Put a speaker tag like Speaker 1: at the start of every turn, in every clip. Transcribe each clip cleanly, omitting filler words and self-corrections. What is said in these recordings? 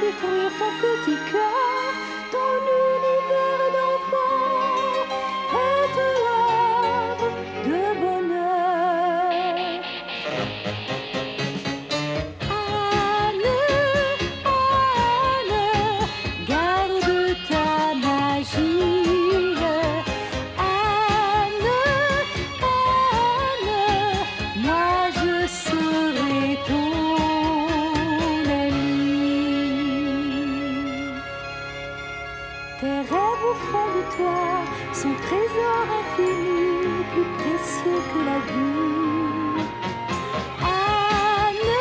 Speaker 1: détruire ton petit cœur, ton univers d'enfant est œuvre de bonheur. Anne, Anne, garde ta magie. Anne, Anne, moi je serai ton ami. Tes rêves au fond de toi sont trésors infinis, plus précieux que la vie. Anne,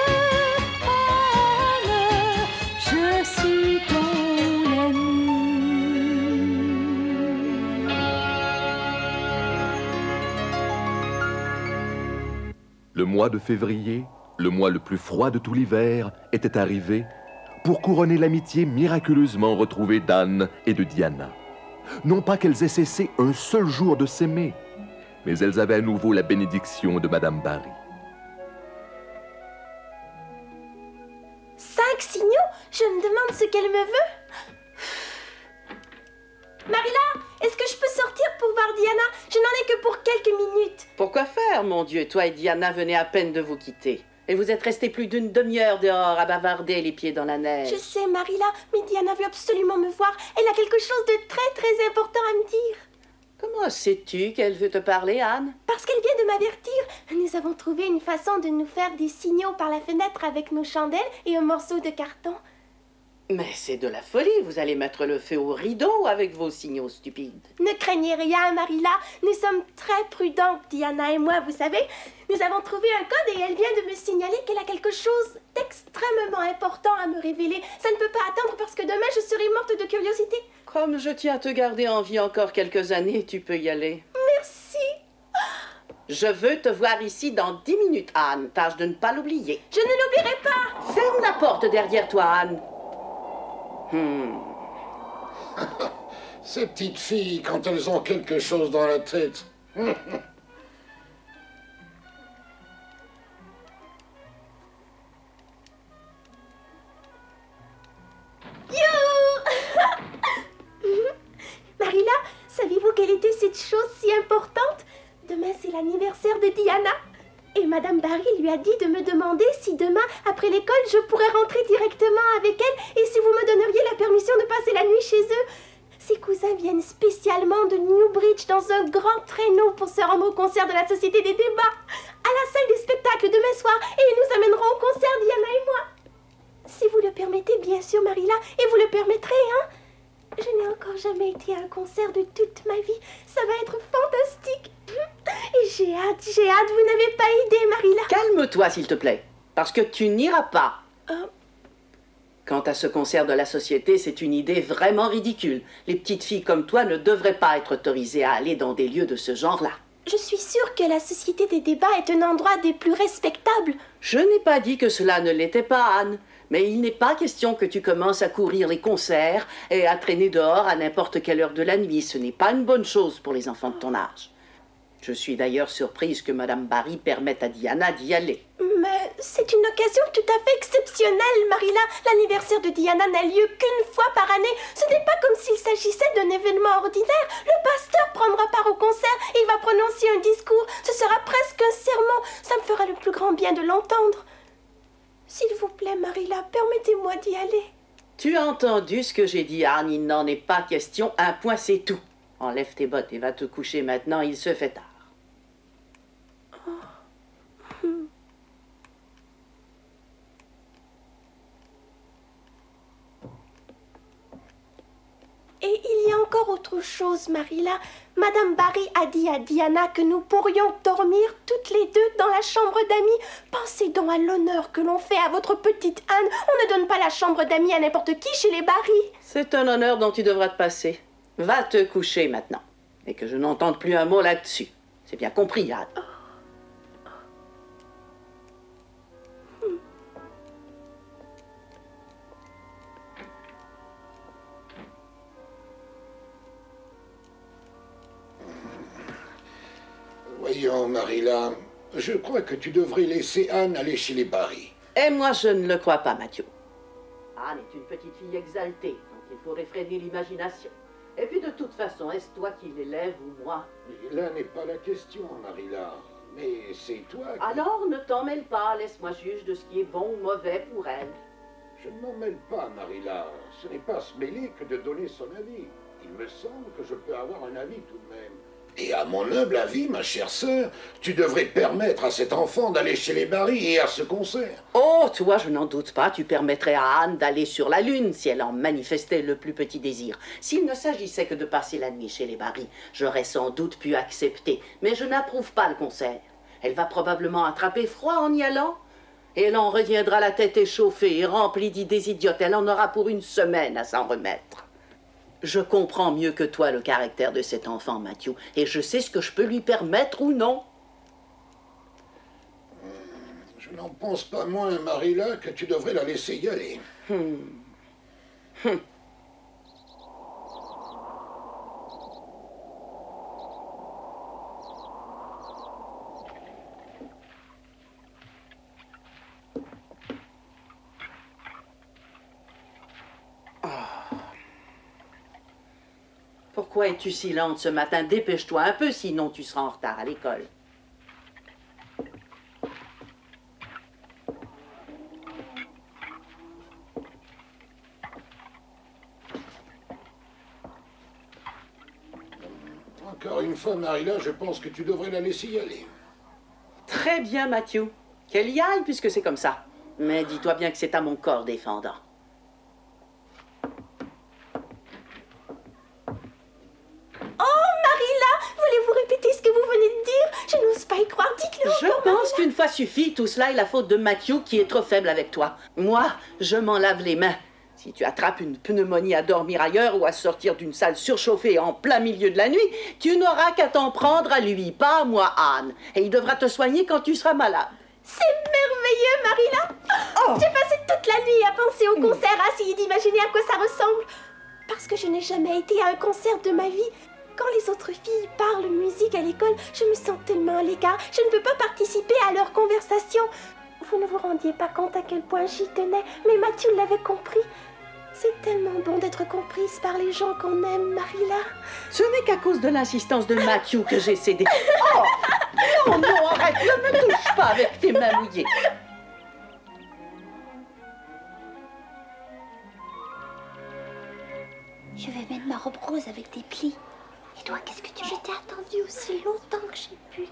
Speaker 1: Anne, je suis ton ami.
Speaker 2: Le mois de février, le mois le plus froid de tout l'hiver, était arrivé pour couronner l'amitié miraculeusement retrouvée d'Anne et de Diana. Non pas qu'elles aient cessé un seul jour de s'aimer, mais elles avaient à nouveau la bénédiction de Madame Barry.
Speaker 3: 5 signaux? Je me demande ce qu'elle me veut. Marilla, est-ce que je peux sortir pour voir Diana? Je n'en ai que pour quelques minutes.
Speaker 4: Pourquoi faire, mon Dieu? Toi et Diana venez à peine de vous quitter. Et vous êtes restés plus d'une demi-heure dehors à bavarder les pieds dans la neige.
Speaker 3: Je sais, Marilla, mais Diana veut absolument me voir. Elle a quelque chose de très, très important à me dire.
Speaker 4: Comment sais-tu qu'elle veut te parler, Anne?
Speaker 3: Parce qu'elle vient de m'avertir. Nous avons trouvé une façon de nous faire des signaux par la fenêtre avec nos chandelles et un morceau de carton.
Speaker 4: Mais c'est de la folie, vous allez mettre le feu au rideau avec vos signaux stupides.
Speaker 3: Ne craignez rien, Marilla. Nous sommes très prudentes, Diana et moi, vous savez. Nous avons trouvé un code et elle vient de me signaler qu'elle a quelque chose d'extrêmement important à me révéler. Ça ne peut pas attendre parce que demain je serai morte de curiosité.
Speaker 4: Comme je tiens à te garder en vie encore quelques années, tu peux y aller.
Speaker 3: Merci.
Speaker 4: Je veux te voir ici dans 10 minutes, Anne. Tâche de ne pas l'oublier.
Speaker 3: Je ne l'oublierai pas.
Speaker 4: Ferme la porte derrière toi, Anne.
Speaker 5: Ces petites filles, quand elles ont quelque chose dans la tête.
Speaker 3: Marilla, saviez-vous quelle était cette chose si importante? Demain, c'est l'anniversaire de Diana. Et Madame Barry lui a dit de me demander si demain, après l'école, je pourrais rentrer directement avec elle et si vous me donneriez la permission de passer la nuit chez eux. Ses cousins viennent spécialement de Newbridge dans un grand traîneau pour se rendre au concert de la Société des débats, à la salle des spectacles demain soir, et ils nous amèneront au concert, Diana et moi. Si vous le permettez, bien sûr, Marilla, et vous le permettrez, hein? Je n'ai encore jamais été à un concert de toute ma vie. Ça va être fantastique. Et j'ai hâte, vous n'avez pas idée, Marilla.
Speaker 4: Calme-toi, s'il te plaît, parce que tu n'iras pas. Quant à ce concert de la Société, c'est une idée vraiment ridicule. Les petites filles comme toi ne devraient pas être autorisées à aller dans des lieux de ce genre-là.
Speaker 3: Je suis sûre que la Société des débats est un endroit des plus respectables.
Speaker 4: Je n'ai pas dit que cela ne l'était pas, Anne. Mais il n'est pas question que tu commences à courir les concerts et à traîner dehors à n'importe quelle heure de la nuit. Ce n'est pas une bonne chose pour les enfants de ton âge. Je suis d'ailleurs surprise que Madame Barry permette à Diana d'y aller.
Speaker 3: Mais c'est une occasion tout à fait exceptionnelle, Marilla. L'anniversaire de Diana n'a lieu qu'une fois par année. Ce n'est pas comme s'il s'agissait d'un événement ordinaire. Le pasteur prendra part au concert et il va prononcer un discours. Ce sera presque un sermon. Ça me fera le plus grand bien de l'entendre. S'il vous plaît, Marilla, permettez-moi d'y aller.
Speaker 4: Tu as entendu ce que j'ai dit, Anne. Il n'en est pas question. Un point, c'est tout. Enlève tes bottes et va te coucher maintenant. Il se fait tard. Et il y a encore autre chose, Marilla. Madame Barry a dit à Diana que nous pourrions dormir toutes les deux dans la chambre d'amis. Pensez donc à l'honneur que l'on fait à votre petite Anne. On ne donne pas la chambre d'amis à n'importe qui chez les Barry. C'est un honneur dont tu devras te passer. Va te coucher maintenant. Et que je n'entende plus un mot là-dessus. C'est bien compris, Anne.
Speaker 5: Voyons, Marilla, je crois que tu devrais laisser Anne aller chez les Barry.
Speaker 4: Et moi, je ne le crois pas, Mathieu.
Speaker 6: Anne est une petite fille exaltée, donc il faut réfréner l'imagination. Et puis de toute façon, est-ce toi qui l'élèves ou moi?
Speaker 5: Mais là n'est pas la question, Marilla. Mais c'est toi qui...
Speaker 6: Alors ne t'en mêle pas, laisse-moi juge de ce qui est bon ou mauvais pour elle.
Speaker 5: Je ne m'en mêle pas, Marilla. Ce n'est pas se mêler que de donner son avis. Il me semble que je peux avoir un avis tout de même. Et à mon humble avis, ma chère sœur, tu devrais permettre à cet enfant d'aller chez les Barry et à ce concert.
Speaker 6: Oh, toi, je n'en doute pas, tu permettrais à Anne d'aller sur la Lune si elle en manifestait le plus petit désir. S'il ne s'agissait que de passer la nuit chez les Barry, j'aurais sans doute pu accepter. Mais je n'approuve pas le concert. Elle va probablement attraper froid en y allant. Et elle en reviendra la tête échauffée et remplie d'idées idiotes. Elle en aura pour une semaine à s'en remettre. Je comprends mieux que toi le caractère de cet enfant, Matthew, et je sais ce que je peux lui permettre ou non.
Speaker 5: Je n'en pense pas moins, Marilla, que tu devrais la laisser y aller.
Speaker 6: Pourquoi es-tu si lente ce matin? Dépêche-toi un peu, sinon tu seras en retard à l'école.
Speaker 5: Encore une fois, Marilla, je pense que tu devrais la laisser y aller.
Speaker 6: Très bien, Matthew. Qu'elle y aille, puisque c'est comme ça. Mais dis-toi bien que c'est à mon corps défendant.
Speaker 3: Je n'ose pas y croire, dites-le
Speaker 6: Je pense qu'une fois suffit, tout cela est la faute de Matthew qui est trop faible avec toi. Moi, je m'en lave les mains. Si tu attrapes une pneumonie à dormir ailleurs ou à sortir d'une salle surchauffée en plein milieu de la nuit, tu n'auras qu'à t'en prendre à lui, pas à moi, Anne. Et il devra te soigner quand tu seras malade.
Speaker 3: C'est merveilleux, Marilla. J'ai passé toute la nuit à penser au concert, à essayer d'imaginer à quoi ça ressemble. Parce que je n'ai jamais été à un concert de ma vie. Quand les autres filles parlent musique à l'école, je me sens tellement à l'écart. Je ne peux pas participer à leur conversation. Vous ne vous rendiez pas compte à quel point j'y tenais, mais Matthew l'avait compris. C'est tellement bon d'être comprise par les gens qu'on aime, Marilla.
Speaker 6: Ce n'est qu'à cause de l'insistance de Matthew que j'ai cédé. Oh! Non, non, arrête, ne me touche pas avec tes mains mouillées.
Speaker 1: Je vais mettre ma robe rose avec des plis. Et toi, qu'est-ce que tu... Je t'ai attendu aussi longtemps que j'ai pu.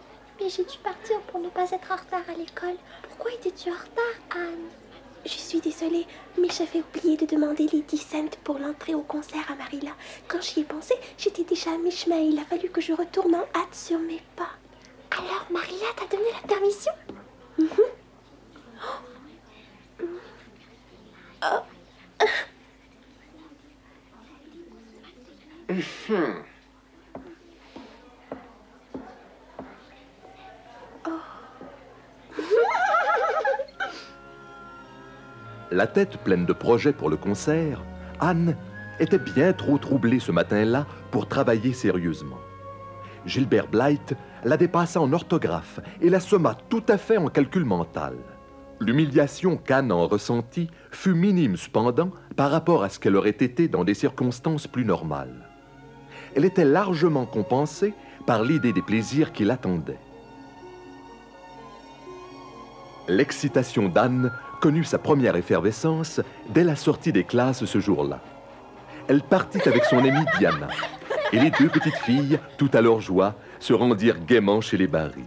Speaker 1: Mais j'ai dû partir pour ne pas être en retard à l'école. Pourquoi étais-tu en retard, Anne?
Speaker 3: Je suis désolée, mais j'avais oublié de demander les 10 cents pour l'entrée au concert à Marilla. Quand j'y ai pensé, j'étais déjà à mi-chemin et il a fallu que je retourne en hâte sur mes pas.
Speaker 1: Alors, Marilla t'a donné la permission?
Speaker 2: La tête pleine de projets pour le concert, Anne était bien trop troublée ce matin-là pour travailler sérieusement. Gilbert Blythe la dépassa en orthographe et la somma tout à fait en calcul mental. L'humiliation qu'Anne en ressentit fut minime cependant par rapport à ce qu'elle aurait été dans des circonstances plus normales. Elle était largement compensée par l'idée des plaisirs qui l'attendaient. L'excitation d'Anne connut sa première effervescence dès la sortie des classes ce jour-là. Elle partit avec son amie Diana, et les deux petites filles, tout à leur joie, se rendirent gaiement chez les Barry.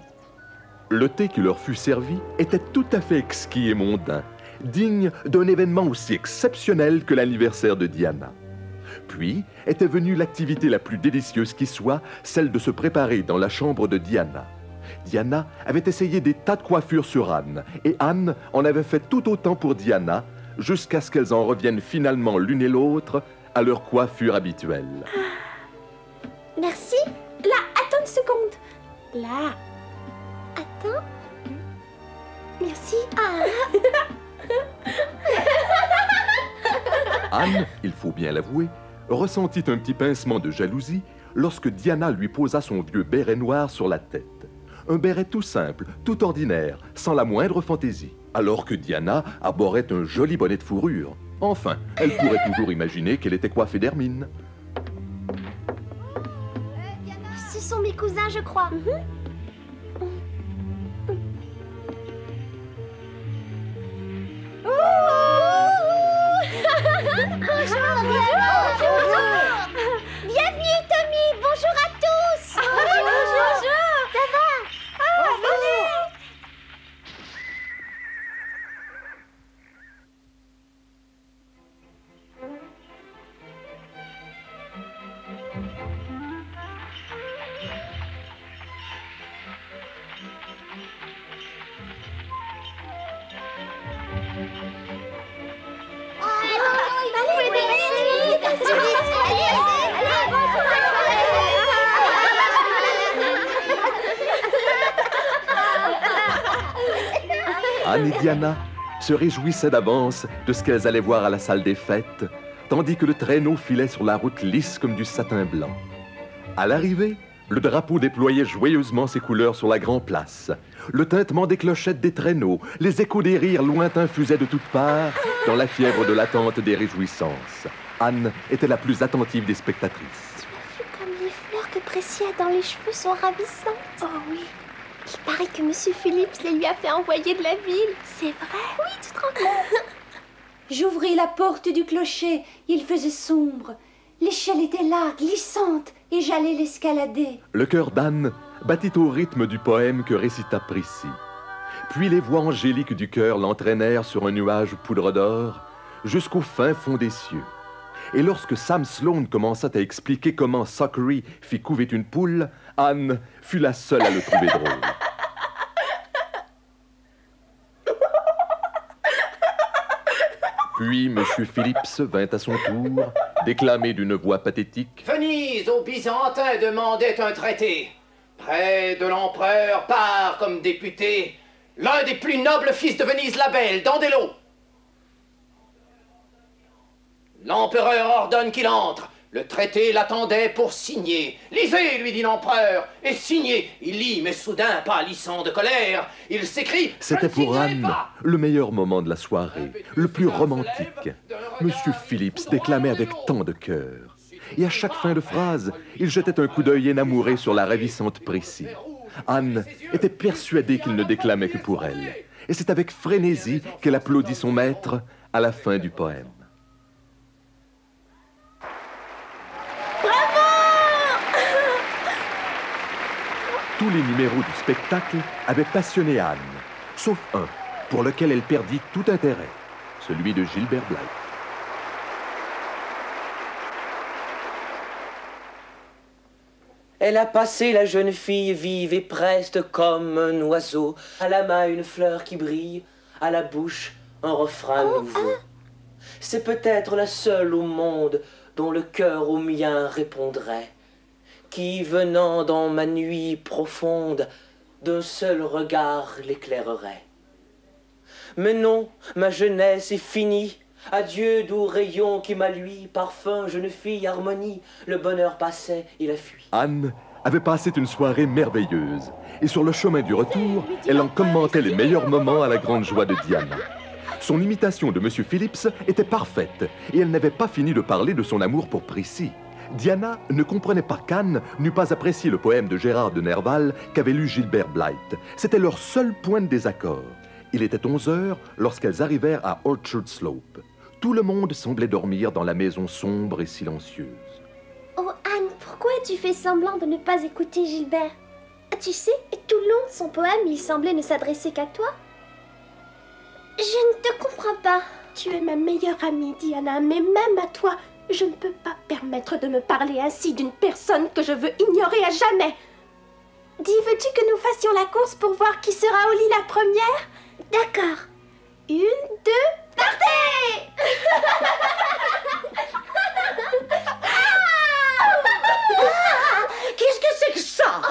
Speaker 2: Le thé qui leur fut servi était tout à fait exquis et mondain, digne d'un événement aussi exceptionnel que l'anniversaire de Diana. Puis était venue l'activité la plus délicieuse qui soit, celle de se préparer dans la chambre de Diana. Diana avait essayé des tas de coiffures sur Anne, et Anne en avait fait tout autant pour Diana, jusqu'à ce qu'elles en reviennent finalement l'une et l'autre à leur coiffure habituelle.
Speaker 3: Merci. Là, attends une seconde. Là.
Speaker 1: Attends.
Speaker 3: Merci.
Speaker 2: Anne, il faut bien l'avouer, ressentit un petit pincement de jalousie lorsque Diana lui posa son vieux béret noir sur la tête. Un béret tout simple, tout ordinaire, sans la moindre fantaisie, alors que Diana arborait un joli bonnet de fourrure. Enfin, elle pourrait toujours imaginer qu'elle était coiffée d'hermine.
Speaker 1: Ce sont mes cousins, je crois. Bonjour, bienvenue Tommy, bonjour à tous. Bonjour. Ça va? Venez.
Speaker 2: Anne et Diana se réjouissaient d'avance de ce qu'elles allaient voir à la salle des fêtes, tandis que le traîneau filait sur la route lisse comme du satin blanc. À l'arrivée, le drapeau déployait joyeusement ses couleurs sur la grande place. Le tintement des clochettes des traîneaux, les échos des rires lointains fusaient de toutes parts dans la fièvre de l'attente des réjouissances. Anne était la plus attentive des spectatrices.
Speaker 1: Tu as vu comme les fleurs que Précy a dans les cheveux sont ravissantes?
Speaker 3: Oh oui.
Speaker 1: Il paraît que Monsieur Phillips les lui a fait envoyer de la ville.
Speaker 3: C'est vrai?
Speaker 1: Oui, tu te rends compte?
Speaker 7: J'ouvris la porte du clocher. Il faisait sombre. L'échelle était là, glissante, et j'allais l'escalader.
Speaker 2: Le cœur d'Anne battit au rythme du poème que récita Précy. Puis les voix angéliques du cœur l'entraînèrent sur un nuage poudre d'or jusqu'au fin fond des cieux. Et lorsque Sam Sloan commença à expliquer comment Sockery fit couver une poule, Anne fut la seule à le trouver drôle. Puis M. Phillips vint à son tour déclamer d'une voix pathétique.
Speaker 8: Venise aux Byzantins demandait un traité. Près de l'empereur part comme député l'un des plus nobles fils de Venise la Belle, Dandelo. L'empereur ordonne qu'il entre. Le traité l'attendait pour signer. Lisez, lui dit l'empereur, et signez. Il lit, mais soudain, pâlissant de colère, il s'écrie.
Speaker 2: C'était pour Anne le meilleur moment de la soirée, le plus romantique. Monsieur Phillips déclamait avec tant de cœur. Et à chaque fin de phrase, il jetait un coup d'œil énamouré sur la ravissante Précy. Anne était persuadée qu'il ne déclamait que pour elle. Et c'est avec frénésie qu'elle applaudit son maître à la fin du poème. Tous les numéros du spectacle avaient passionné Anne, sauf un, pour lequel elle perdit tout intérêt, celui de Gilbert Blythe.
Speaker 9: Elle a passé la jeune fille vive et preste comme un oiseau, à la main une fleur qui brille, à la bouche un refrain nouveau. C'est peut-être la seule au monde dont le cœur au mien répondrait, qui, venant dans ma nuit profonde, d'un seul regard l'éclairerait. Mais non, ma jeunesse est finie. Adieu, doux rayon qui m'a lui, parfum, jeune fille, harmonie. Le bonheur passait, il a fui.
Speaker 2: Anne avait passé une soirée merveilleuse, et sur le chemin du retour, elle en commentait les meilleurs moments à la grande joie de Diana. Son imitation de M. Phillips était parfaite, et elle n'avait pas fini de parler de son amour pour Précy. Diana ne comprenait pas qu'Anne n'eût pas apprécié le poème de Gérard de Nerval qu'avait lu Gilbert Blythe. C'était leur seul point de désaccord. Il était 11 heures lorsqu'elles arrivèrent à Orchard Slope. Tout le monde semblait dormir dans la maison sombre et silencieuse.
Speaker 1: Oh Anne, pourquoi tu fais semblant de ne pas écouter Gilbert? Tu sais, tout le long de son poème, il semblait ne s'adresser qu'à toi. Je ne te comprends pas.
Speaker 3: Tu es ma meilleure amie, Diana, mais même à toi, je ne peux pas permettre de me parler ainsi d'une personne que je veux ignorer à jamais. Dis, veux-tu que nous fassions la course pour voir qui sera au lit la première?
Speaker 1: D'accord.
Speaker 3: 1, 2, partez!
Speaker 6: Qu'est-ce que c'est que ça?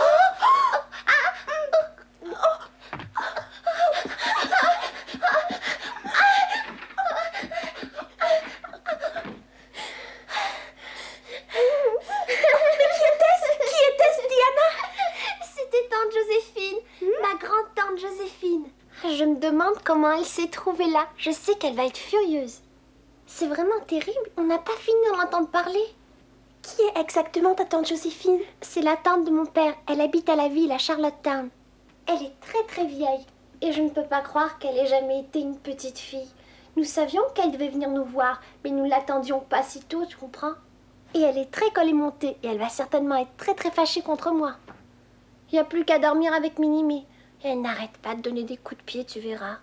Speaker 1: Je me demande comment elle s'est trouvée là. Je sais qu'elle va être furieuse. C'est vraiment terrible, on n'a pas fini d'en entendre parler.
Speaker 3: Qui est exactement ta tante Joséphine?
Speaker 1: C'est la tante de mon père, elle habite à la ville, à Charlottetown. Elle est très très vieille, et je ne peux pas croire qu'elle ait jamais été une petite fille. Nous savions qu'elle devait venir nous voir, mais nous ne l'attendions pas si tôt, tu comprends? Et elle est très collet-montée, et elle va certainement être très très fâchée contre moi. Il n'y a plus qu'à dormir avec Minimé. Et elle n'arrête pas de donner des coups de pied, tu verras.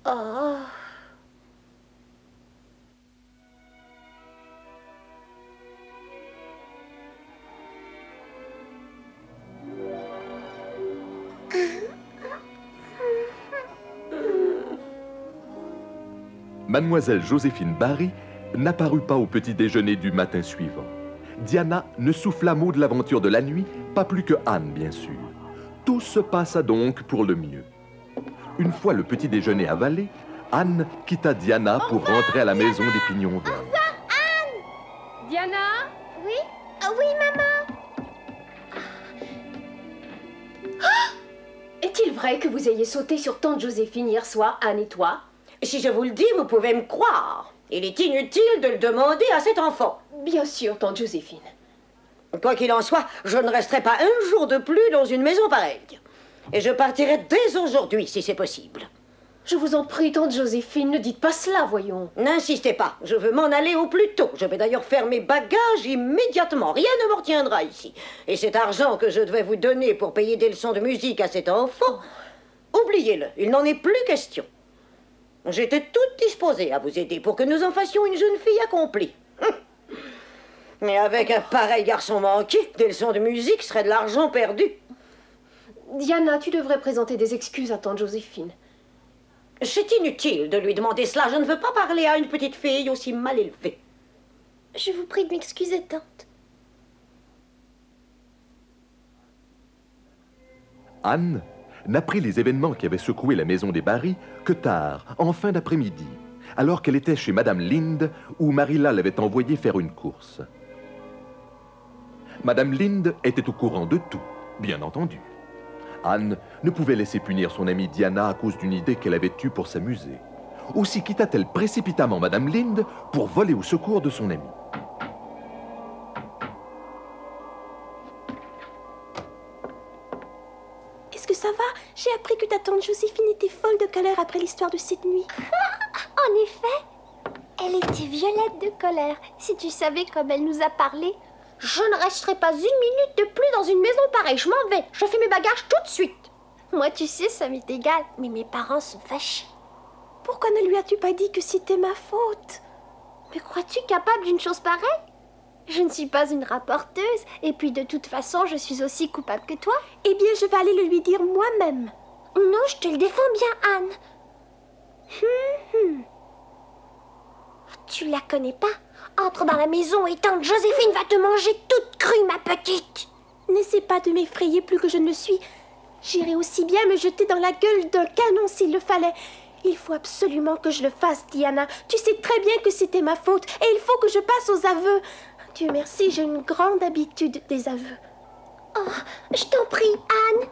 Speaker 1: Oh.
Speaker 2: Mademoiselle Joséphine Barry n'apparut pas au petit déjeuner du matin suivant. Diana ne souffla mot de l'aventure de la nuit, pas plus que Anne, bien sûr. Tout se passa donc pour le mieux. Une fois le petit déjeuner avalé, Anne quitta Diana pour rentrer à la maison des Pignons Verts.
Speaker 1: Au revoir, Anne!
Speaker 7: Diana?
Speaker 1: Oui? Ah oui, maman!
Speaker 7: Est-il vrai que vous ayez sauté sur tante Joséphine hier soir, Anne et toi?
Speaker 10: Si je vous le dis, vous pouvez me croire. Il est inutile de le demander à cet enfant.
Speaker 7: Bien sûr, tante Joséphine.
Speaker 10: Quoi qu'il en soit, je ne resterai pas un jour de plus dans une maison pareille. Et je partirai dès aujourd'hui, si c'est possible.
Speaker 7: Je vous en prie, tante Joséphine, ne dites pas cela, voyons.
Speaker 10: N'insistez pas, je veux m'en aller au plus tôt. Je vais d'ailleurs faire mes bagages immédiatement. Rien ne me retiendra ici. Et cet argent que je devais vous donner pour payer des leçons de musique à cet enfant, oubliez-le, il n'en est plus question. J'étais toute disposée à vous aider pour que nous en fassions une jeune fille accomplie. Mais avec un pareil garçon manqué, des leçons de musique seraient de l'argent perdu.
Speaker 7: Diana, tu devrais présenter des excuses à tante Joséphine.
Speaker 10: C'est inutile de lui demander cela. Je ne veux pas parler à une petite fille aussi mal élevée.
Speaker 1: Je vous prie de m'excuser, tante.
Speaker 2: Anne n'apprit les événements qui avaient secoué la maison des Barry que tard, en fin d'après-midi, alors qu'elle était chez Madame Lind, où Marilla l'avait envoyée faire une course. Madame Lind était au courant de tout, bien entendu. Anne ne pouvait laisser punir son amie Diana à cause d'une idée qu'elle avait eue pour s'amuser. Aussi quitta-t-elle précipitamment Madame Lind pour voler au secours de son amie.
Speaker 3: Est-ce que ça va? J'ai appris que ta tante Joséphine était folle de colère après l'histoire de cette nuit.
Speaker 1: En effet, elle était violette de colère. Si tu savais comme elle nous a parlé, je ne resterai pas une minute de plus dans une maison pareille. Je m'en vais. Je fais mes bagages tout de suite. Moi, tu sais, ça m'est égal. Mais mes parents sont fâchés.
Speaker 3: Pourquoi ne lui as-tu pas dit que c'était ma faute?
Speaker 1: Mais crois-tu capable d'une chose pareille? Je ne suis pas une rapporteuse. Et puis, de toute façon, je suis aussi coupable que toi.
Speaker 3: Eh bien, je vais aller le lui dire moi-même.
Speaker 1: Non, je te le défends bien, Anne. Tu la connais pas? Entre dans la maison et tante Joséphine va te manger toute crue, ma petite.
Speaker 3: N'essaie pas de m'effrayer plus que je ne le suis. J'irai aussi bien me jeter dans la gueule d'un canon s'il le fallait. Il faut absolument que je le fasse, Diana. Tu sais très bien que c'était ma faute et il faut que je passe aux aveux. Dieu merci, j'ai une grande habitude des aveux.
Speaker 1: Oh, je t'en prie, Anne.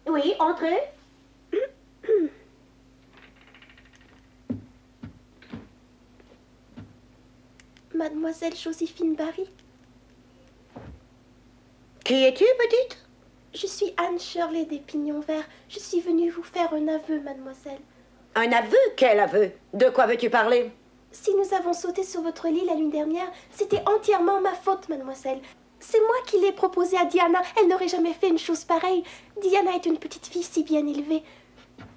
Speaker 10: Oui, entrez.
Speaker 3: Mademoiselle Joséphine Barry.
Speaker 10: Qui es-tu, petite?
Speaker 3: Je suis Anne Shirley des Pignons Verts. Je suis venue vous faire un aveu, mademoiselle.
Speaker 10: Un aveu? Quel aveu? De quoi veux-tu parler?
Speaker 3: Si nous avons sauté sur votre lit la nuit dernière, c'était entièrement ma faute, mademoiselle. C'est moi qui l'ai proposé à Diana. Elle n'aurait jamais fait une chose pareille. Diana est une petite fille si bien élevée.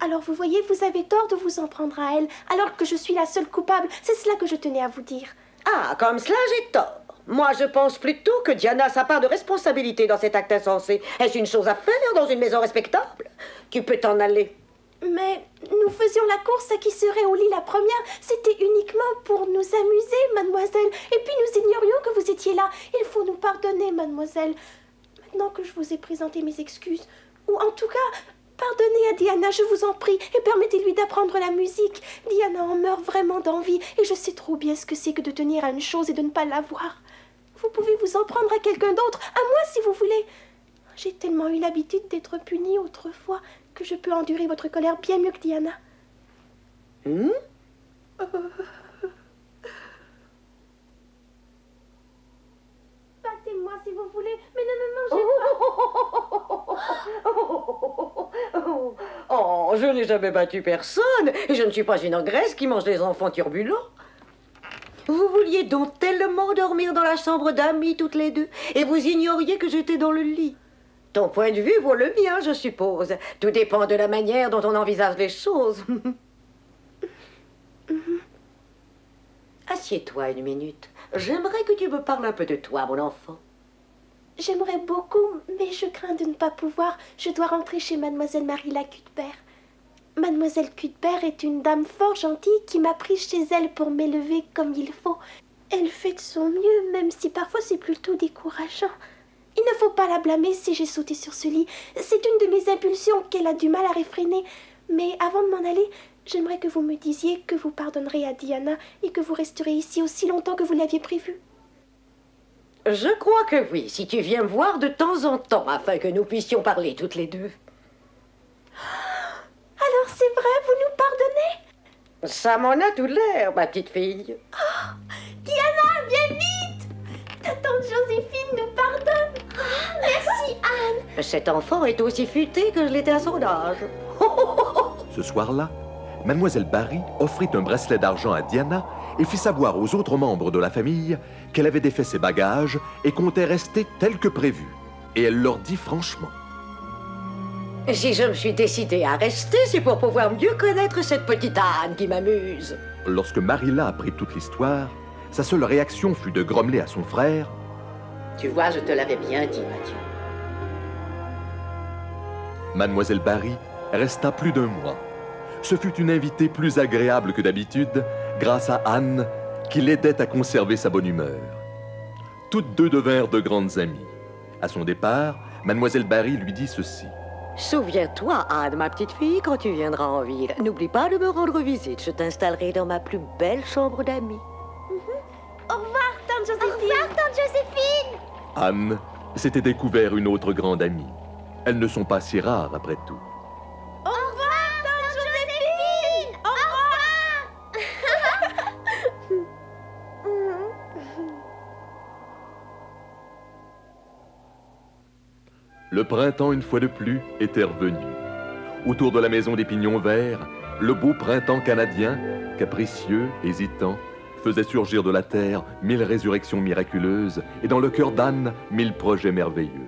Speaker 3: Alors vous voyez, vous avez tort de vous en prendre à elle, alors que je suis la seule coupable. C'est cela que je tenais à vous dire.
Speaker 10: Ah, comme cela, j'ai tort. Moi, je pense plutôt que Diana a sa part de responsabilité dans cet acte insensé. Est-ce une chose à faire dans une maison respectable? Tu peux t'en aller.
Speaker 3: Mais nous faisions la course à qui serait au lit la première. C'était uniquement pour nous amuser, mademoiselle. Et puis nous ignorions que vous étiez là. Il faut nous pardonner, mademoiselle. Maintenant que je vous ai présenté mes excuses, ou en tout cas, pardonnez à Diana, je vous en prie, et permettez-lui d'apprendre la musique. Diana en meurt vraiment d'envie, et je sais trop bien ce que c'est que de tenir à une chose et de ne pas l'avoir. Vous pouvez vous en prendre à quelqu'un d'autre, à moi si vous voulez. J'ai tellement eu l'habitude d'être punie autrefois que je peux endurer votre colère bien mieux que Diana. Battez-moi si vous voulez, mais ne me mangez pas.
Speaker 10: Oh, je n'ai jamais battu personne et je ne suis pas une ogresse qui mange des enfants turbulents. Vous vouliez donc tellement dormir dans la chambre d'amis toutes les deux et vous ignoriez que j'étais dans le lit. Ton point de vue vaut le mien, je suppose. Tout dépend de la manière dont on envisage les choses. Assieds-toi une minute. J'aimerais que tu me parles un peu de toi, mon enfant.
Speaker 3: J'aimerais beaucoup, mais je crains de ne pas pouvoir. Je dois rentrer chez Mademoiselle Marilla Cuthbert. Mademoiselle Cuthbert est une dame fort gentille qui m'a prise chez elle pour m'élever comme il faut. Elle fait de son mieux, même si parfois c'est plutôt décourageant. Il ne faut pas la blâmer si j'ai sauté sur ce lit. C'est une de mes impulsions qu'elle a du mal à réfréner. Mais avant de m'en aller, j'aimerais que vous me disiez que vous pardonnerez à Diana et que vous resterez ici aussi longtemps que vous l'aviez prévu.
Speaker 10: Je crois que oui, si tu viens me voir de temps en temps, afin que nous puissions parler toutes les deux.
Speaker 3: Alors c'est vrai, vous nous pardonnez?
Speaker 10: Ça m'en a tout l'air, ma petite fille.
Speaker 3: Oh, Diana, viens vite! Ta tante Joséphine nous pardonne. Merci, Anne.
Speaker 10: Cet enfant est aussi futé que je l'étais à son âge.
Speaker 2: Ce soir-là, Mademoiselle Barry offrit un bracelet d'argent à Diana et fit savoir aux autres membres de la famille qu'elle avait défait ses bagages et comptait rester tel que prévu. Et elle leur dit franchement:
Speaker 10: si je me suis décidée à rester, c'est pour pouvoir mieux connaître cette petite Anne qui m'amuse.
Speaker 2: Lorsque Marilla apprit toute l'histoire, sa seule réaction fut de grommeler à son frère:
Speaker 6: Tu vois, je te l'avais bien dit, Mathieu.
Speaker 2: Mademoiselle Barry resta plus d'un mois. Ce fut une invitée plus agréable que d'habitude, grâce à Anne, qui l'aidait à conserver sa bonne humeur. Toutes deux devinrent de grandes amies. À son départ, Mademoiselle Barry lui dit ceci:
Speaker 10: souviens-toi, Anne, ma petite fille, quand tu viendras en ville, n'oublie pas de me rendre visite. Je t'installerai dans ma plus belle chambre d'amis.
Speaker 3: Au revoir, tante Joséphine.
Speaker 1: Au revoir, tante Joséphine.
Speaker 2: Anne s'était découvert une autre grande amie. Elles ne sont pas si rares après tout.
Speaker 3: Au revoir, tante Joséphine. Au revoir.
Speaker 2: Le printemps, une fois de plus, était revenu. Autour de la maison des Pignons Verts, le beau printemps canadien, capricieux, hésitant, faisait surgir de la terre 1000 résurrections miraculeuses et dans le cœur d'Anne 1000 projets merveilleux.